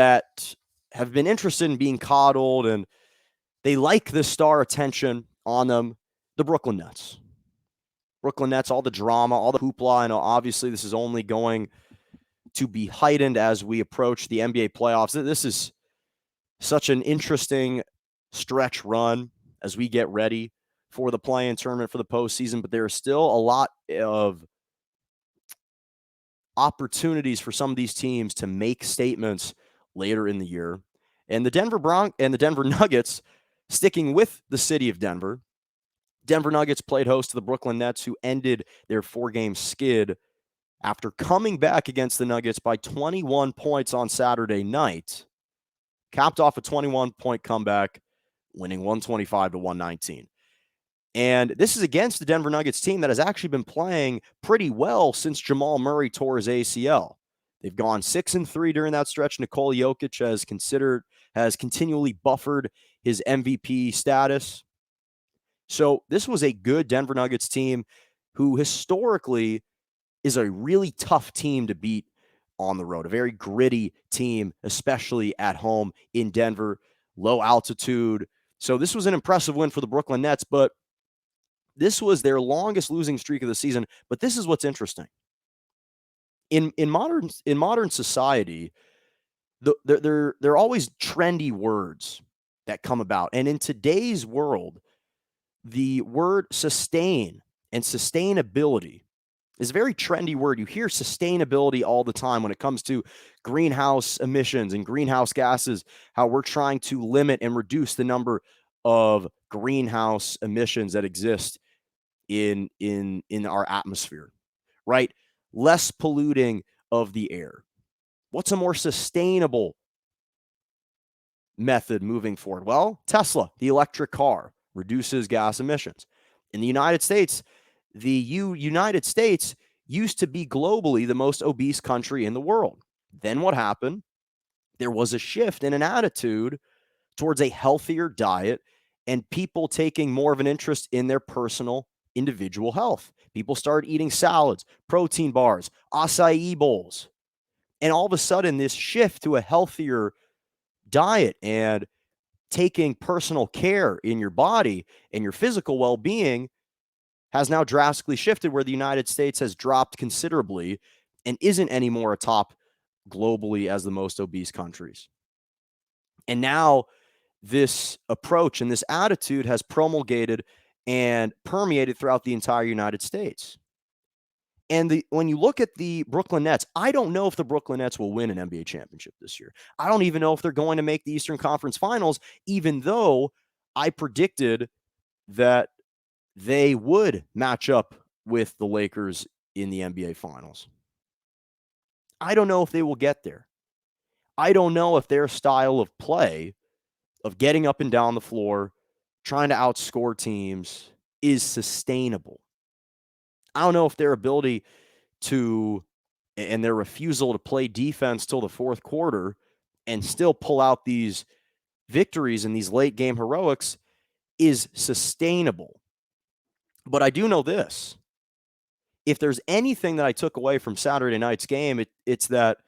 that have been interested in being coddled, and they like the star attention on them, the Brooklyn Nets. Brooklyn Nets, all the drama, all the hoopla. I know obviously this is only going to be heightened as we approach the NBA playoffs. This is such an interesting stretch run as we get ready for the play-in tournament for the postseason, but there is still a lot of opportunities for some of these teams to make statements later in the year. And the Denver Nuggets, sticking with the city of Denver, Denver Nuggets played host to the Brooklyn Nets, who ended their 4-game skid after coming back against the Nuggets by 21 points on Saturday night, capped off a 21-point comeback, winning 125-119. And this is against the Denver Nuggets team that has actually been playing pretty well since Jamal Murray tore his ACL. They've gone 6-3 during that stretch. Nikola Jokic has continually buffered his MVP status. So this was a good Denver Nuggets team who historically is a really tough team to beat on the road, a very gritty team, especially at home in Denver, low altitude. So this was an impressive win for the Brooklyn Nets, but this was their longest losing streak of the season. But this is what's interesting. In modern society, there are always trendy words that come about. And in today's world, the word sustain and sustainability is a very trendy word. You hear sustainability all the time when it comes to greenhouse emissions and greenhouse gases, how we're trying to limit and reduce the number of greenhouse emissions that exist in our atmosphere, right? Less polluting of the air. What's a more sustainable method moving forward? Well, Tesla, the electric car, reduces gas emissions. In the United States, the United States used to be globally the most obese country in the world. Then what happened? There was a shift in an attitude towards a healthier diet and people taking more of an interest in their personal individual health. People started eating salads, protein bars, acai bowls. And all of a sudden, this shift to a healthier diet and taking personal care in your body and your physical well-being has now drastically shifted, where the United States has dropped considerably and isn't anymore atop globally as the most obese countries. And now this approach and this attitude has promulgated and permeated throughout the entire United States. And when you look at the Brooklyn Nets, I don't know if the Brooklyn Nets will win an NBA championship this year. I don't even know if they're going to make the Eastern Conference Finals, even though I predicted that they would match up with the Lakers in the NBA Finals. I don't know if they will get there. I don't know if their style of play, of getting up and down the floor, trying to outscore teams, is sustainable. I don't know if their ability to, and their refusal to play defense till the fourth quarter and still pull out these victories and these late game heroics is sustainable. But I do know this. If there's anything that I took away from Saturday night's game, it's that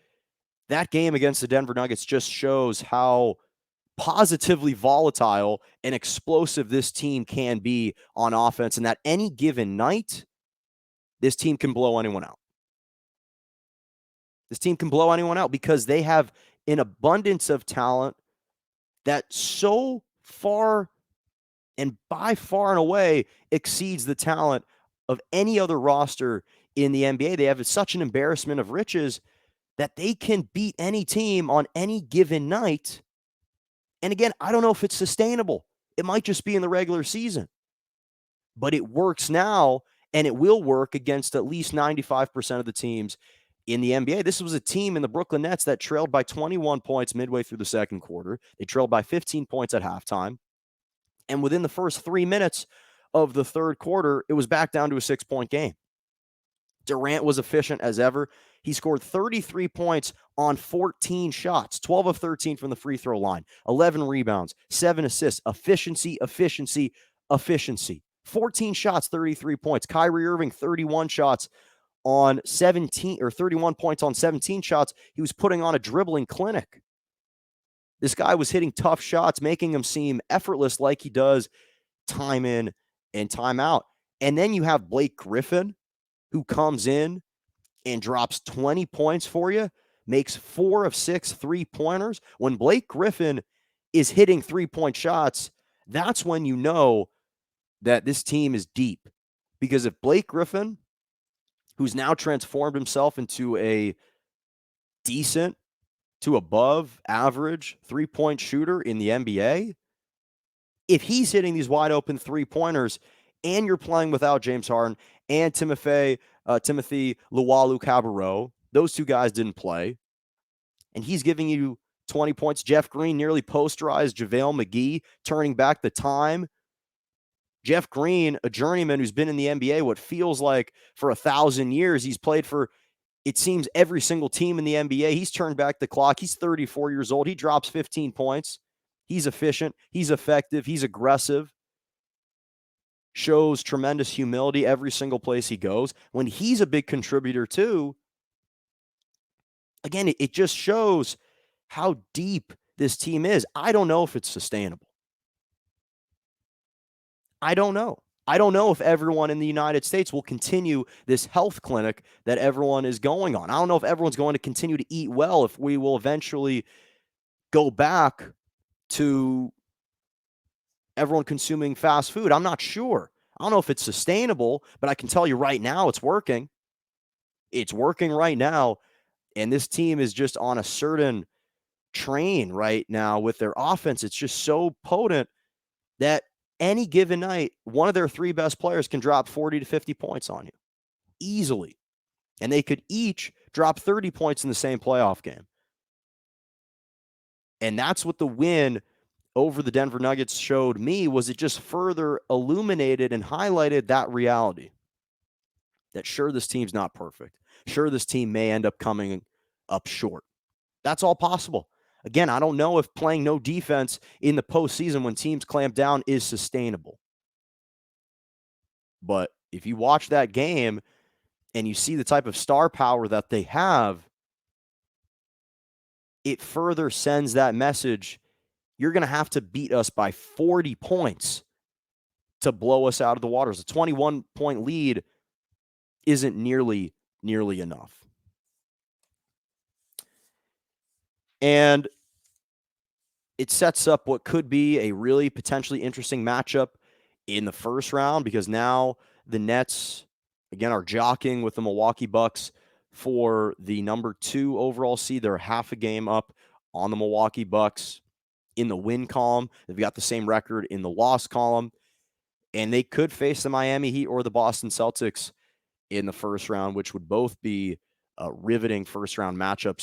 game against the Denver Nuggets just shows how positively volatile and explosive this team can be on offense, and that any given night, this team can blow anyone out. This team can blow anyone out because they have an abundance of talent that so far and by far and away exceeds the talent of any other roster in the NBA. They have such an embarrassment of riches that they can beat any team on any given night. And again, I don't know if it's sustainable. It might just be in the regular season. But it works now, and it will work against at least 95% of the teams in the NBA. This was a team in the Brooklyn Nets that trailed by 21 points midway through the second quarter. They trailed by 15 points at halftime. And within the first 3 minutes of the third quarter, it was back down to a 6-point game. Durant was efficient as ever. He scored 33 points on 14 shots, 12 of 13 from the free throw line, 11 rebounds, 7 assists, efficiency, efficiency, efficiency. 14 shots, 33 points. Kyrie Irving, 31 shots on 17, or 31 points on 17 shots. He was putting on a dribbling clinic. This guy was hitting tough shots, making him seem effortless like he does time in and time out. And then you have Blake Griffin, who comes in and drops 20 points for you, makes 4 of 6 three-pointers. When Blake Griffin is hitting three-point shots, that's when you know that this team is deep. Because if Blake Griffin, who's now transformed himself into a decent to above average three-point shooter in the NBA, if he's hitting these wide open three-pointers and you're playing without James Harden and Timothy Luwawu-Cabarrot, those two guys didn't play, and he's giving you 20 points. Jeff Green nearly posterized JaVale McGee, turning back the time. Jeff Green, a journeyman who's been in the NBA what feels like for 1,000 years. He's played for, it seems, every single team in the NBA. He's turned back the clock. He's 34 years old. He drops 15 points. He's efficient. He's effective. He's aggressive. Shows tremendous humility every single place he goes. When he's a big contributor too, again, it just shows how deep this team is. I don't know if it's sustainable. I don't know. I don't know if everyone in the United States will continue this health clinic that everyone is going on. I don't know if everyone's going to continue to eat well, if we will eventually go back to everyone consuming fast food. I'm not sure. I don't know if it's sustainable, but I can tell you right now it's working. It's working right now. And this team is just on a certain train right now with their offense. It's just so potent that any given night, one of their 3 best players can drop 40 to 50 points on you easily. And they could each drop 30 points in the same playoff game. And that's what the win over the Denver Nuggets showed me, was it just further illuminated and highlighted that reality. That sure, this team's not perfect. Sure, this team may end up coming up short. That's all possible. Again, I don't know if playing no defense in the postseason when teams clamp down is sustainable. But if you watch that game and you see the type of star power that they have, it further sends that message. You're going to have to beat us by 40 points to blow us out of the waters. A 21-point lead isn't nearly enough. And it sets up what could be a really potentially interesting matchup in the first round, because now the Nets, again, are jockeying with the Milwaukee Bucks for the number 2 overall seed. They're half a game up on the Milwaukee Bucks in the win column. They've got the same record in the loss column, and they could face the Miami Heat or the Boston Celtics in the first round, which would both be riveting first-round matchups